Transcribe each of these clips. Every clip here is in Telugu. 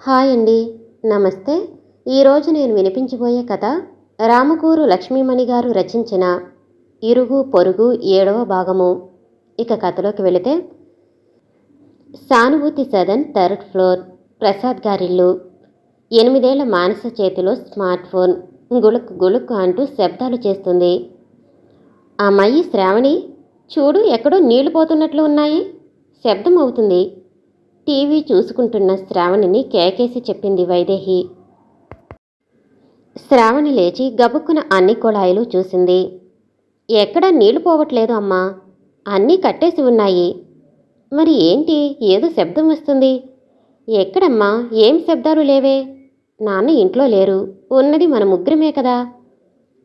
హాయ్ అండి. నమస్తే. ఈరోజు నేను వినిపించబోయే కథ రామకూరు లక్ష్మీమణి గారు రచించిన ఇరుగు పొరుగు 7వ భాగము. ఇక కథలోకి వెళితే, సానుభూతి సదన్ 3rd ఫ్లోర్, ప్రసాద్ గారిల్లు. 8 ఏళ్ల మానస చేతిలో స్మార్ట్ ఫోన్ గుళుక్ గుళుక్ అంటూ శబ్దాలు చేస్తుంది. అమ్మాయి శ్రావణి, చూడు ఎక్కడో నీళ్లు పోతున్నట్లు ఉన్నాయి, శబ్దం అవుతుంది. టీవీ చూసుకుంటున్న శ్రావణిని కేకేసి చెప్పింది వైదేహి. శ్రావణి లేచి గబుక్కున అన్ని కుళాయిలు చూసింది. ఎక్కడా నీళ్లు పోవట్లేదు అమ్మా, అన్నీ కట్టేసి ఉన్నాయి. మరి ఏంటి, ఏదో శబ్దం వస్తుంది. ఎక్కడమ్మా, ఏం శబ్దాలు లేవే. నాన్న ఇంట్లో లేరు, ఉన్నది మన ముగ్గురమే కదా.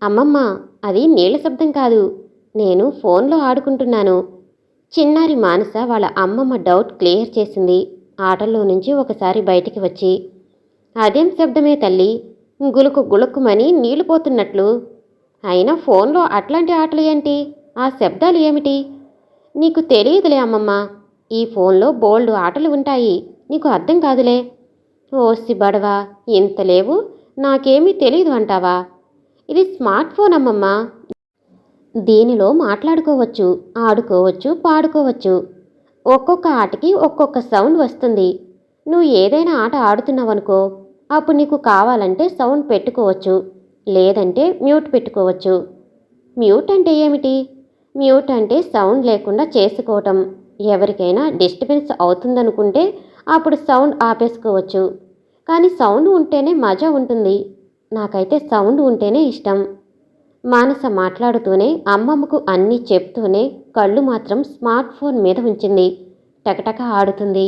అమ్మమ్మ, అది నీళ్ల శబ్దం కాదు, నేను ఫోన్లో ఆడుకుంటున్నాను. చిన్నారి మానస వాళ్ళ అమ్మమ్మ డౌట్ క్లియర్ చేసింది ఆటల్లో నుంచి ఒకసారి బయటికి వచ్చి. అదేం శబ్దమే తల్లి, గులుకు గులుక్కుమని నీళ్లు పోతున్నట్లు. అయినా ఫోన్లో అట్లాంటి ఆటలు ఏంటి, ఆ శబ్దాలు ఏమిటి? నీకు తెలియదులే అమ్మమ్మ, ఈ ఫోన్లో బోల్డ్ ఆటలు ఉంటాయి, నీకు అర్థం కాదులే. ఓసి బడవా, ఇంత లేవు, నాకేమీ తెలీదు అంటావా? ఇది స్మార్ట్ ఫోన్ అమ్మమ్మ, దీనిలో మాట్లాడుకోవచ్చు, ఆడుకోవచ్చు, పాడుకోవచ్చు. ఒక్కొక్క ఆటకి ఒక్కొక్క సౌండ్ వస్తుంది. నువ్వు ఏదైనా ఆట ఆడుతున్నావనుకో, అప్పుడు నీకు కావాలంటే సౌండ్ పెట్టుకోవచ్చు, లేదంటే మ్యూట్ పెట్టుకోవచ్చు. మ్యూట్ అంటే ఏమిటి? మ్యూట్ అంటే సౌండ్ లేకుండా చేసుకోవటం. ఎవరికైనా డిస్టర్బెన్స్ అవుతుందనుకుంటే అప్పుడు సౌండ్ ఆపేసుకోవచ్చు. కానీ సౌండ్ ఉంటేనే మజా ఉంటుంది. నాకైతే సౌండ్ ఉంటేనే ఇష్టం. మానస మాట్లాడుతూనే అమ్మమ్మకు అన్నీ చెప్తూనే కళ్ళు మాత్రం స్మార్ట్ ఫోన్ మీద ఉంచింది. టకటక ఆడుతుంది.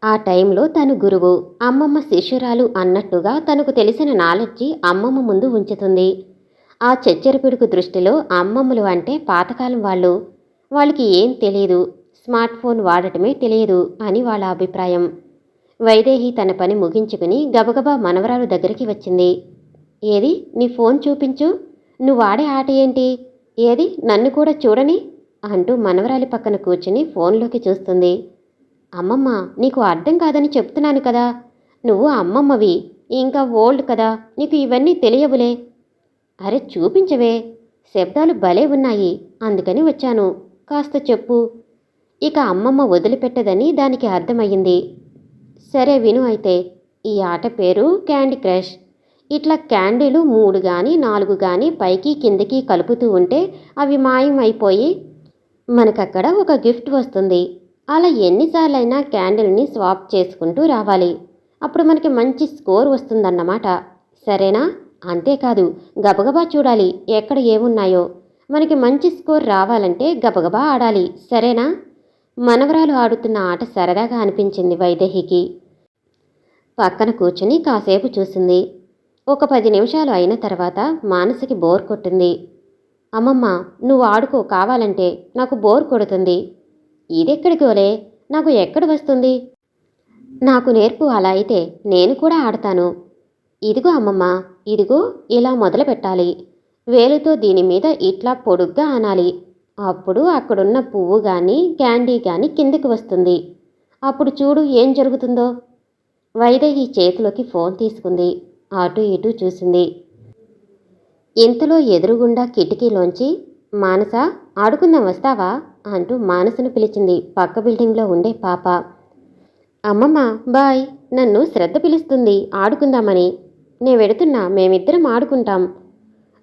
ఆ టైంలో తను గురువు, అమ్మమ్మ శిష్యురాలు అన్నట్టుగా తనకు తెలిసిన నాలెడ్జి అమ్మమ్మ ముందు ఉంచుతుంది. ఆ చెచ్చెరపిడుకు దృష్టిలో అమ్మమ్మలు అంటే పాతకాలం వాళ్ళు, వాళ్ళకి ఏం తెలియదు, స్మార్ట్ ఫోన్ వాడటమే తెలియదు అని వాళ్ళ అభిప్రాయం. వైదేహి తన పని ముగించుకుని గబగబా మనవరాలు దగ్గరికి వచ్చింది. ఏది, నీ ఫోన్ చూపించు, నువ్వు వాడే ఆట ఏంటి, ఏది నన్ను కూడా చూడని అంటూ మనవరాలి పక్కన కూర్చుని ఫోన్లోకి చూస్తుంది. అమ్మమ్మ, నీకు అర్థం కాదని చెప్తున్నాను కదా, నువ్వు అమ్మమ్మవి, ఇంకా ఓల్డ్ కదా, నీకు ఇవన్నీ తెలియవులే. అరే చూపించవే, శబ్దాలు భలే ఉన్నాయి, అందుకని వచ్చాను, కాస్త చెప్పు. ఇక అమ్మమ్మ వదిలిపెట్టదని దానికి అర్థమయ్యింది. సరే విను అయితే, ఈ ఆట పేరు క్యాండీ క్రష్. ఇట్లా క్యాండీలు 3 కానీ 4 కానీ పైకి కిందకి కలుపుతూ ఉంటే అవి మాయం అయిపోయి మనకక్కడ ఒక గిఫ్ట్ వస్తుంది. అలా ఎన్నిసార్లైనా క్యాండిల్ని స్వాప్ చేసుకుంటూ రావాలి, అప్పుడు మనకి మంచి స్కోర్ వస్తుందన్నమాట. సరేనా? అంతేకాదు, గబగబా చూడాలి ఎక్కడ ఏమున్నాయో. మనకి మంచి స్కోర్ రావాలంటే గబగబా ఆడాలి, సరేనా? మనవరాలు ఆడుతున్న ఆట సరదాగా అనిపించింది వైదేహికి. పక్కన కూర్చుని కాసేపు చూసింది. ఒక 10 నిమిషాలు అయిన తర్వాత మానసికి బోర్ కొట్టింది. అమ్మమ్మ, నువ్వు ఆడుకో కావాలంటే, నాకు బోర్ కొడుతుంది. ఇదెక్కడికోలే, నాకు ఎక్కడ వస్తుంది, నాకు నేర్పు, అలా అయితే నేను కూడా ఆడతాను. ఇదిగో అమ్మమ్మ, ఇదిగో ఇలా మొదలు పెట్టాలి. వేలుతో దీని మీద ఇట్లా పొడుగ్గా అనాలి, అప్పుడు అక్కడున్న పువ్వు కానీ క్యాండీ కానీ కిందికి వస్తుంది. అప్పుడు చూడు ఏం జరుగుతుందో. వైదేహి చేతిలోకి ఫోన్ తీసుకుంది. అటు ఇటు చూసింది. ఇంతలో ఎదురుగుండా కిటికీలోంచి మానస, ఆడుకుందాం వస్తావా అంటూ మానసను పిలిచింది పక్క బిల్డింగ్లో ఉండే పాప. అమ్మమ్మ బాయ్, నన్ను శ్రద్ధ పిలుస్తుంది ఆడుకుందామని. నేను వెళుతున్నా, మేమిద్దరం ఆడుకుంటాం.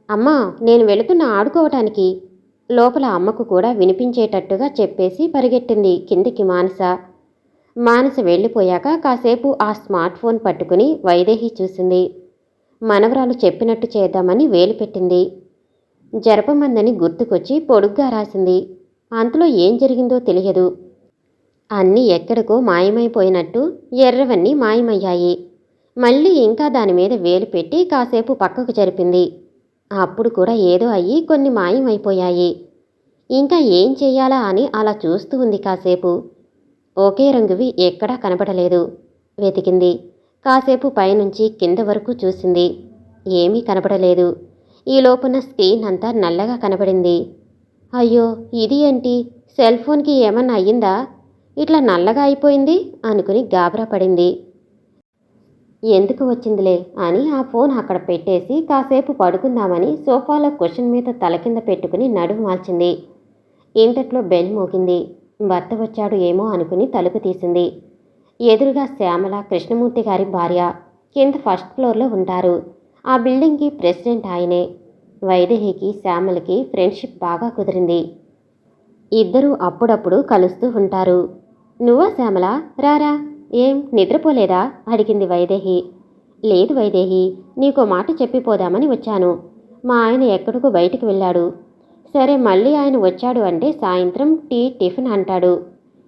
అమ్మా, నేను వెళుతున్నా ఆడుకోవటానికి. లోపల అమ్మకు కూడా వినిపించేటట్టుగా చెప్పేసి పరిగెట్టింది కిందికి మానస. మానస వెళ్ళిపోయాక కాసేపు ఆ స్మార్ట్ ఫోన్ పట్టుకుని వైదేహి చూసింది. మనవరాలు చెప్పినట్టు చేద్దామని వేలు పెట్టింది. జరపమందని గుర్తుకొచ్చి పొడుగ్గా రాసింది. అంతలో ఏం జరిగిందో తెలియదు. అన్నీ ఎక్కడికో మాయమైపోయినట్టు ఎర్రవన్నీ మాయమయ్యాయి. మళ్ళీ ఇంకా దానిమీద వేలు పెట్టి కాసేపు పక్కకు జరిపింది. అప్పుడు కూడా ఏదో అయ్యి కొన్ని మాయమైపోయాయి. ఇంకా ఏం చెయ్యాలా అని అలా చూస్తూ ఉంది కాసేపు. ఒకే రంగువి ఎక్కడా కనబడలేదు. వెతికింది. కాసేపు పైనుంచి కింద వరకు చూసింది. ఏమీ కనబడలేదు. ఈ లోపున స్క్రీన్ అంతా నల్లగా కనబడింది. అయ్యో, ఇది ఏంటి, సెల్ ఫోన్కి ఏమన్నా అయ్యిందా, ఇట్లా నల్లగా అయిపోయింది అనుకుని గాబరా పడింది. ఎందుకు వచ్చిందిలే అని ఆ ఫోన్ అక్కడ పెట్టేసి కాసేపు పడుకుందామని సోఫాలో కుషన్ మీద తల కింద పెట్టుకుని నడుము వాల్చింది. ఇంతట్లో బెల్ మోగింది. భర్త వచ్చాడు ఏమో అనుకుని తలుపు తీసింది. ఎదురుగా శ్యామల, కృష్ణమూర్తి గారి భార్య కింద ఫస్ట్ ఫ్లోర్లో ఉంటారు. ఆ బిల్డింగ్కి ప్రెసిడెంట్ ఆయనే. వైదేహికి శ్యామలకి ఫ్రెండ్షిప్ బాగా కుదిరింది. ఇద్దరూ అప్పుడప్పుడు కలుస్తూ ఉంటారు. నువ్వా శ్యామల, రారా, ఏం నిద్రపోలేదా అడిగింది వైదేహి. లేదు వైదేహి, నీకో మాట చెప్పిపోదామని వచ్చాను. మా ఆయన ఎక్కడికో బయటికి వెళ్ళాడు. సరే, మళ్ళీ ఆయన వచ్చాడు అంటే సాయంత్రం టీ టిఫిన్ అంటాడు.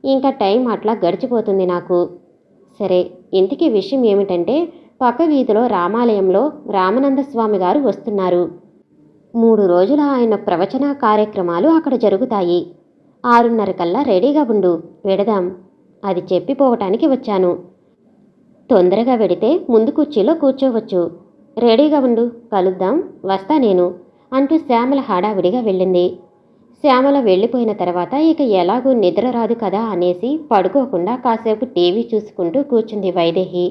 ఇంకా టైం అట్లా గడిచిపోతుంది నాకు. సరే, ఇంటికి విషయం ఏమిటంటే పక్క వీధిలో రామాలయంలో రామానందస్వామి గారు వస్తున్నారు. 3 రోజుల ఆయన ప్రవచన కార్యక్రమాలు అక్కడ జరుగుతాయి. 6:30 కల్లా రెడీగా ఉండు, వెడదాం. అది చెప్పిపోవటానికి వచ్చాను. తొందరగా వెడితే ముందు కుర్చీలో కూర్చోవచ్చు. రెడీగా ఉండు, కలుద్దాం, వస్తా నేను అంటూ శ్యామల హడావిడిగా వెళ్ళింది. శ్యామల వెళ్ళిపోయిన తర్వాత ఇక ఎలాగూ నిద్ర రాదు కదా అనేసి పడుకోకుండా కాసేపు టీవీ చూసుకుంటూ కూర్చుంది వైదేహి.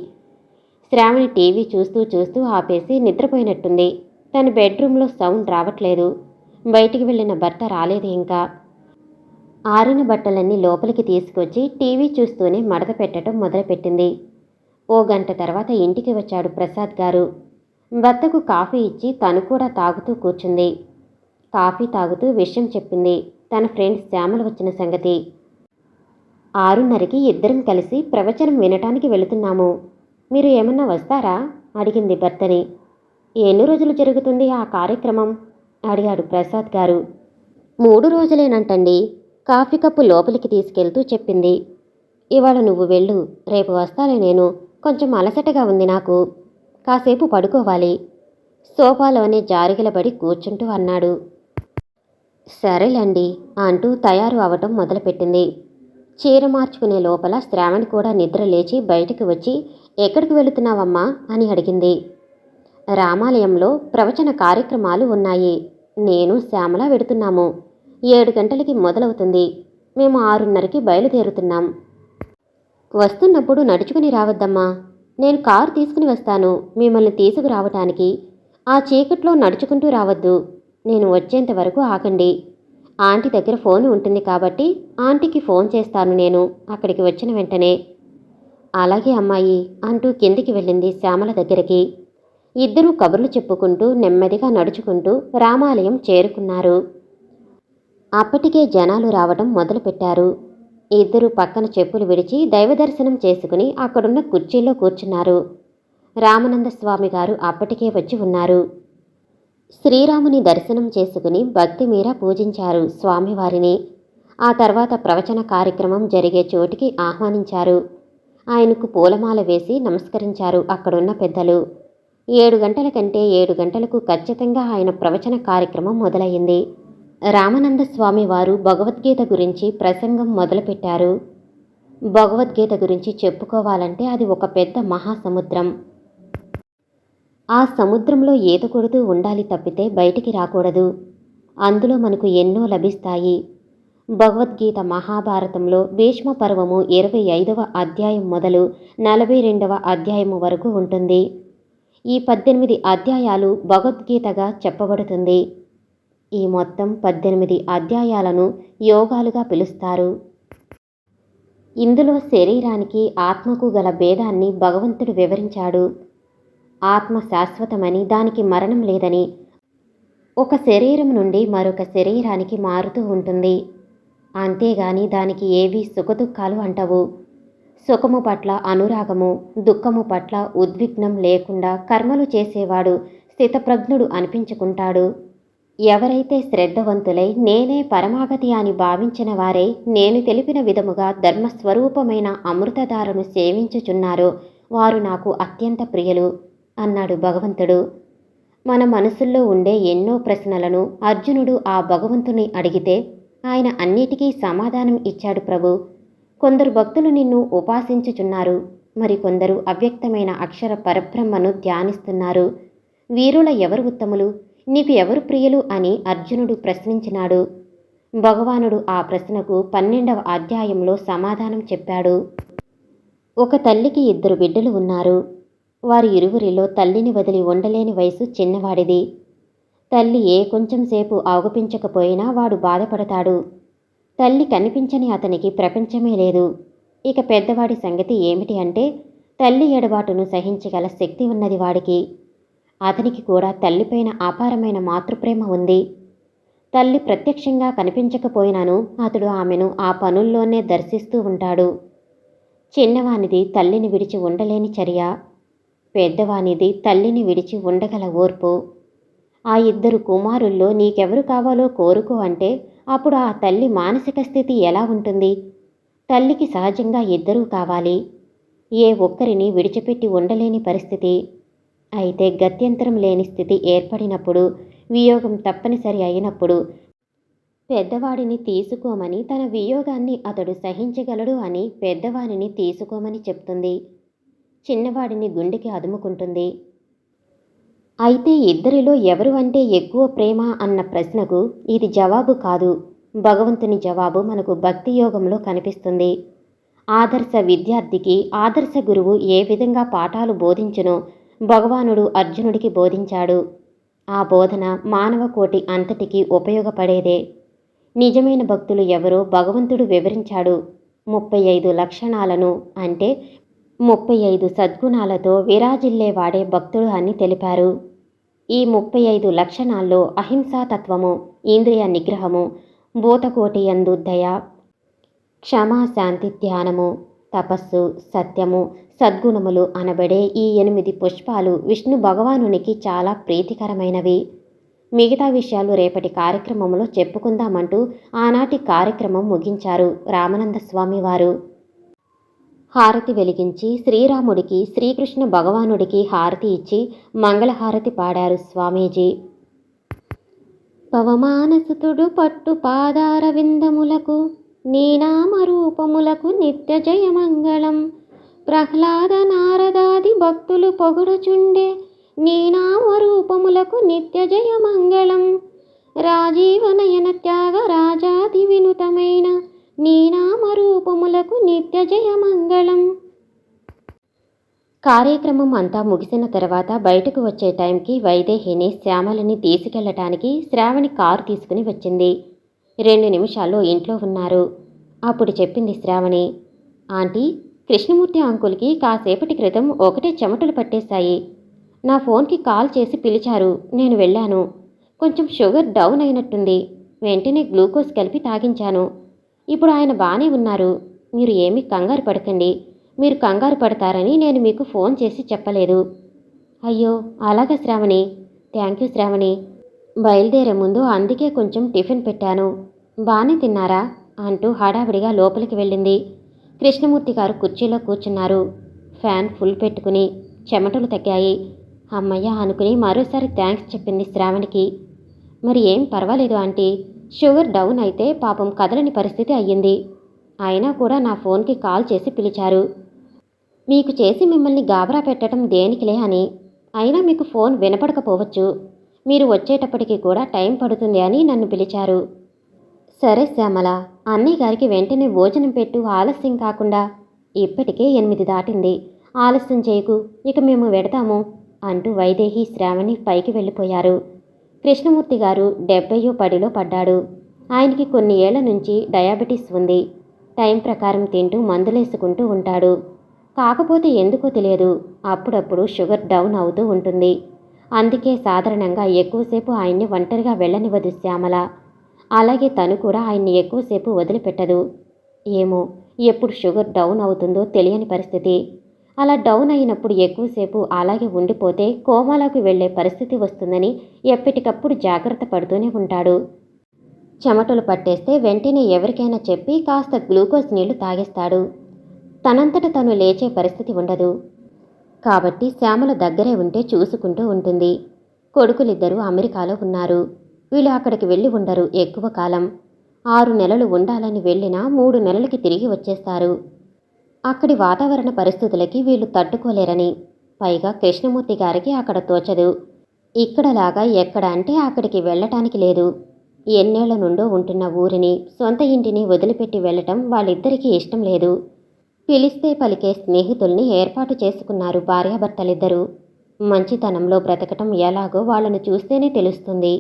శ్రావణి టీవీ చూస్తూ చూస్తూ ఆపేసి నిద్రపోయినట్టుంది. తన బెడ్రూమ్లో సౌండ్ రావట్లేదు. బయటికి వెళ్ళిన భర్త రాలేదు ఇంకా. ఆరిన బట్టలన్నీ లోపలికి తీసుకొచ్చి టీవీ చూస్తూనే మడత పెట్టడం మొదలుపెట్టింది. ఓ గంట తర్వాత ఇంటికి వచ్చాడు ప్రసాద్ గారు. భర్తకు కాఫీ ఇచ్చి తను కూడా తాగుతూ కూర్చుంది. కాఫీ తాగుతూ విషయం చెప్పింది, తన ఫ్రెండ్ శ్యామల వచ్చిన సంగతి. 6:30కి ఇద్దరం కలిసి ప్రవచనం వినటానికి వెళుతున్నాము. మీరు ఏమన్నా వస్తారా అడిగింది భర్తని. ఎన్ని రోజులు జరుగుతుంది ఆ కార్యక్రమం అడిగాడు ప్రసాద్ గారు. 3 రోజులేనంటండి. కాఫీ కప్పు లోపలికి తీసుకెళ్తూ చెప్పింది. ఇవాళ నువ్వు వెళ్ళు, రేపు వస్తాలే నేను. కొంచెం అలసటగా ఉంది నాకు. కాసేపు పడుకోవాలి. సోఫాలోనే జారిగలబడి కూర్చుంటూ అన్నాడు. సరేలేండి అంటూ తయారు అవటం మొదలుపెట్టింది. చీర మార్చుకునే లోపల శ్రావణి కూడా నిద్ర లేచి బయటికి వచ్చి ఎక్కడికి వెళుతున్నావమ్మా అని అడిగింది. రామాలయంలో ప్రవచన కార్యక్రమాలు ఉన్నాయి. నేను శ్యామల వెడుతున్నాము. 7 గంటలకి మొదలవుతుంది. మేము 6:30కి బయలుదేరుతున్నాం. వస్తున్నప్పుడు నడుచుకుని రావద్దమ్మా. నేను కారు తీసుకుని వస్తాను మిమ్మల్ని తీసుకురావటానికి. ఆ చీకట్లో నడుచుకుంటూ రావద్దు. నేను వచ్చేంత వరకు ఆగండి. ఆంటీ దగ్గర ఫోన్ ఉంటుంది కాబట్టి ఆంటీకి ఫోన్ చేస్తాను నేను అక్కడికి వచ్చిన వెంటనే. అలాగే అమ్మాయి అంటూ కిందికి వెళ్ళింది శ్యామల దగ్గరికి. ఇద్దరూ కబుర్లు చెప్పుకుంటూ నెమ్మదిగా నడుచుకుంటూ రామాలయం చేరుకున్నారు. అప్పటికే జనాలు రావడం మొదలుపెట్టారు. ఇద్దరూ పక్కన చెప్పులు విడిచి దైవదర్శనం చేసుకుని అక్కడున్న కుర్చీల్లో కూర్చున్నారు. రామానందస్వామి గారు అప్పటికే వచ్చి ఉన్నారు. శ్రీరాముని దర్శనం చేసుకుని భక్తి మీర పూజించారు స్వామివారిని. ఆ తర్వాత ప్రవచన కార్యక్రమం జరిగే చోటికి ఆహ్వానించారు. ఆయనకు పూలమాల వేసి నమస్కరించారు అక్కడున్న పెద్దలు. 7 గంటల కంటే 7 గంటలకు ఖచ్చితంగా ఆయన ప్రవచన కార్యక్రమం మొదలయ్యింది. రామానందస్వామి వారు భగవద్గీత గురించి ప్రసంగం మొదలుపెట్టారు. భగవద్గీత గురించి చెప్పుకోవాలంటే అది ఒక పెద్ద మహాసముద్రం. ఆ సముద్రంలో ఈత కొడుతూ ఉండాలి తప్పితే బయటికి రాకూడదు. అందులో మనకు ఎన్నో లభిస్తాయి. భగవద్గీత మహాభారతంలో భీష్మ పర్వము 25వ అధ్యాయం మొదలు 42వ అధ్యాయము వరకు ఉంటుంది. ఈ 18 అధ్యాయాలు భగవద్గీతగా చెప్పబడుతుంది. ఈ మొత్తం 18 అధ్యాయాలను యోగాలుగా పిలుస్తారు. ఇందులో శరీరానికి ఆత్మకు గల భేదాన్ని భగవంతుడు వివరించాడు. ఆత్మ శాశ్వతమని, దానికి మరణం లేదని, ఒక శరీరం నుండి మరొక శరీరానికి మారుతూ ఉంటుంది. అంతేగాని దానికి ఏవీ సుఖదుఖాలు అంటవు. సుఖము పట్ల అనురాగము, దుఃఖము పట్ల ఉద్విగ్నం లేకుండా కర్మలు చేసేవాడు స్థితప్రజ్ఞుడు అనిపించుకుంటాడు. ఎవరైతే శ్రద్ధవంతులై నేనే పరమాగతి అని భావించిన వారే నేను తెలిపిన విధముగా ధర్మస్వరూపమైన అమృతధారను సేవించుచున్నారో వారు నాకు అత్యంత ప్రియులు అన్నాడు భగవంతుడు. మన మనసుల్లో ఉండే ఎన్నో ప్రశ్నలను అర్జునుడు ఆ భగవంతుని అడిగితే ఆయన అన్నిటికీ సమాధానం ఇచ్చాడు ప్రభు. కొందరు భక్తులు నిన్ను ఉపాసించుచున్నారు, మరికొందరు అవ్యక్తమైన అక్షర పరబ్రహ్మను ధ్యానిస్తున్నారు. వీరుల ఎవరు ఉత్తములు, నీకు ఎవరు ప్రియులు అని అర్జునుడు ప్రశ్నించినాడు. భగవానుడు ఆ ప్రశ్నకు 12వ అధ్యాయంలో సమాధానం చెప్పాడు. ఒక తల్లికి 2 బిడ్డలు ఉన్నారు. వారి ఇరువురిలో తల్లిని వదిలి ఉండలేని వయసు చిన్నవాడిది. తల్లి ఏ కొంచెం సేపు అవగపించకపోయినా వాడు బాధపడతాడు. తల్లి కనిపించని అతనికి ప్రపంచమే లేదు. ఇక పెద్దవాడి సంగతి ఏమిటి అంటే, తల్లి ఎడబాటును సహించగల శక్తి ఉన్నది వాడికి. అతనికి కూడా తల్లిపైన అపారమైన మాతృప్రేమ ఉంది. తల్లి ప్రత్యక్షంగా కనిపించకపోయినాను అతడు ఆమెను ఆ పనుల్లోనే దర్శిస్తూ ఉంటాడు. చిన్నవానిది తల్లిని విడిచి ఉండలేని చర్య, పెద్దవానిది తల్లిని విడిచి ఉండగల ఓర్పు. ఆ ఇద్దరు కుమారుల్లో నీకెవరు కావాలో కోరుకో అంటే అప్పుడు ఆ తల్లి మానసిక స్థితి ఎలా ఉంటుంది? తల్లికి సహజంగా ఇద్దరూ కావాలి. ఏ ఒక్కరిని విడిచిపెట్టి ఉండలేని పరిస్థితి. అయితే గత్యంతరం లేని స్థితి ఏర్పడినప్పుడు, వియోగం తప్పనిసరి అయినప్పుడు పెద్దవాడిని తీసుకోమని, తన వియోగాన్ని అతడు సహించగలడు అని పెద్దవాడిని తీసుకోమని చెప్తుంది. చిన్నవాడిని గుండెకి అదుముకుంటుంది. అయితే ఇద్దరిలో ఎవరు అంటే ఎక్కువ ప్రేమ అన్న ప్రశ్నకు ఇది జవాబు కాదు. భగవంతుని జవాబు మనకు భక్తి యోగంలో కనిపిస్తుంది. ఆదర్శ విద్యార్థికి ఆదర్శ గురువు ఏ విధంగా పాఠాలు బోధించునో భగవానుడు అర్జునుడికి బోధించాడు. ఆ బోధన మానవ కోటి అంతటికీ ఉపయోగపడేదే. నిజమైన భక్తులు ఎవరో భగవంతుడు వివరించాడు. 35 లక్షణాలను అంటే 35 సద్గుణాలతో విరాజిల్లేవాడే భక్తుడు అని తెలిపారు. ఈ 35 లక్షణాల్లో అహింసాతత్వము, ఇంద్రియ నిగ్రహము, భూతకోటి యందు దయ, క్షమా, శాంతి, ధ్యానము, తపస్సు, సత్యము, సద్గుణములు అనబడే ఈ 8 పుష్పాలు విష్ణు భగవానునికి చాలా ప్రీతికరమైనవి. మిగతా విషయాలు రేపటి కార్యక్రమంలో చెప్పుకుందామంటూ ఆనాటి కార్యక్రమం ముగించారు రామానంద స్వామి వారు. హారతి వెలిగించి శ్రీరాముడికి, శ్రీకృష్ణ భగవానుడికి హారతి ఇచ్చి మంగళహారతి పాడారు స్వామీజీ. పవమానసుతుడు పట్టు పాదార విందములకు, నీ నామరూపములకు నిత్య జయమంగళం. ప్రహ్లాద నారదాది భక్తులు పొగుడుచుండే, నీ నామరూపములకు నిత్య జయమంగళం. రాజీవనయన త్యాగ రాజాది వినుతమైన, నీ నామరూపములకు నిత్య జయమంగళం. కార్యక్రమం అంతా ముగిసిన తర్వాత బయటకు వచ్చే టైంకి వైదేహిని శ్యామలని తీసుకెళ్లటానికి శ్రావణి కారు తీసుకుని వచ్చింది. 2 నిమిషాల్లో ఇంట్లో ఉన్నారు. అప్పుడు చెప్పింది శ్రావణి, ఆంటీ, కృష్ణమూర్తి అంకుల్కి కాసేపటి క్రితం ఒకటే చెమటలు పట్టేశాయి. నా ఫోన్కి కాల్ చేసి పిలిచారు. నేను వెళ్ళాను. కొంచెం షుగర్ డౌన్ అయినట్టుంది. వెంటనే గ్లూకోజ్ కలిపి తాగించాను. ఇప్పుడు ఆయన బాగానే ఉన్నారు. మీరు ఏమీ కంగారు పడకండి. మీరు కంగారు పడతారని నేను మీకు ఫోన్ చేసి చెప్పలేదు. అయ్యో అలాగా శ్రావణి, థ్యాంక్ యూ శ్రావణి. బయలుదేరే ముందు అందుకే కొంచెం టిఫిన్ పెట్టాను. బాగానే తిన్నారా అంటూ హడావిడిగా లోపలికి వెళ్ళింది. కృష్ణమూర్తి గారు కుర్చీలో కూర్చున్నారు. ఫ్యాన్ ఫుల్ పెట్టుకుని. చెమటలు తగ్గాయి. అమ్మయ్య అనుకుని మరోసారి థ్యాంక్స్ చెప్పింది శ్రావణికి. మరి ఏం పర్వాలేదు ఆంటీ, షుగర్ డౌన్ అయితే పాపం కదలని పరిస్థితి అయ్యింది. అయినా కూడా నా ఫోన్కి కాల్ చేసి పిలిచారు. మీకు చేసి మిమ్మల్ని గాబరా పెట్టడం దేనికిలే అని. అయినా మీకు ఫోన్ వినపడకపోవచ్చు. మీరు వచ్చేటప్పటికి కూడా టైం పడుతుంది అని నన్ను పిలిచారు. సరే శ్యామల, అన్నయ్య గారికి వెంటనే భోజనం పెట్టు, ఆలస్యం కాకుండా. ఇప్పటికే 8 దాటింది. ఆలస్యం చేయకు, ఇక మేము వెడతాము అంటూ వైదేహి శ్రావణి పైకి వెళ్ళిపోయారు. కృష్ణమూర్తి గారు 70 పడిలో పడ్డాడు. ఆయనకి కొన్ని ఏళ్ల నుంచి డయాబెటీస్ ఉంది. టైం ప్రకారం తింటూ మందులేసుకుంటూ ఉంటాడు. కాకపోతే ఎందుకో తెలియదు, అప్పుడప్పుడు షుగర్ డౌన్ అవుతూ ఉంటుంది. అందుకే సాధారణంగా ఎక్కువసేపు ఆయన్ని ఒంటరిగా వెళ్ళనివ్వదు శ్యామల. అలాగే తను కూడా ఆయన్ని ఎక్కువసేపు వదిలిపెట్టదు. ఏమో ఎప్పుడు షుగర్ డౌన్ అవుతుందో తెలియని పరిస్థితి. అలా డౌన్ అయినప్పుడు ఎక్కువసేపు అలాగే ఉండిపోతే కోమాలోకి వెళ్లే పరిస్థితి వస్తుందని ఎప్పటికప్పుడు జాగ్రత్త పడుతూనే ఉంటాడు. చెమటలు పట్టేస్తే వెంటనే ఎవరికైనా చెప్పి కాస్త గ్లూకోజ్ నీళ్లు తాగేస్తాడు. తనంతట తను లేచే పరిస్థితి ఉండదు. కాబట్టి శ్యామల దగ్గరే ఉంటే చూసుకుంటూ ఉంటుంది. కొడుకులిద్దరూ అమెరికాలో ఉన్నారు. వీళ్ళు అక్కడికి వెళ్ళి ఉండరు ఎక్కువ కాలం. 6 నెలలు ఉండాలని వెళ్ళినా 3 నెలలకి తిరిగి వచ్చేస్తారు. అక్కడి వాతావరణ పరిస్థితులకి వీళ్ళు తట్టుకోలేరని. పైగా కృష్ణమూర్తి గారికి అక్కడ తోచదు. ఇక్కడలాగా ఎక్కడ అంటే అక్కడికి వెళ్ళటానికి లేదు. ఎన్నేళ్ల నుండో ఉంటున్న ఊరిని, సొంత ఇంటిని వదిలిపెట్టి వెళ్ళటం వాళ్ళిద్దరికీ ఇష్టం లేదు. పిలిస్తే పలికే స్నేహితుల్ని ఏర్పాటు చేసుకున్నారు భార్యాభర్తలిద్దరూ. మంచితనంలో బ్రతకటం ఎలాగో వాళ్ళను చూస్తేనే తెలుస్తుంది.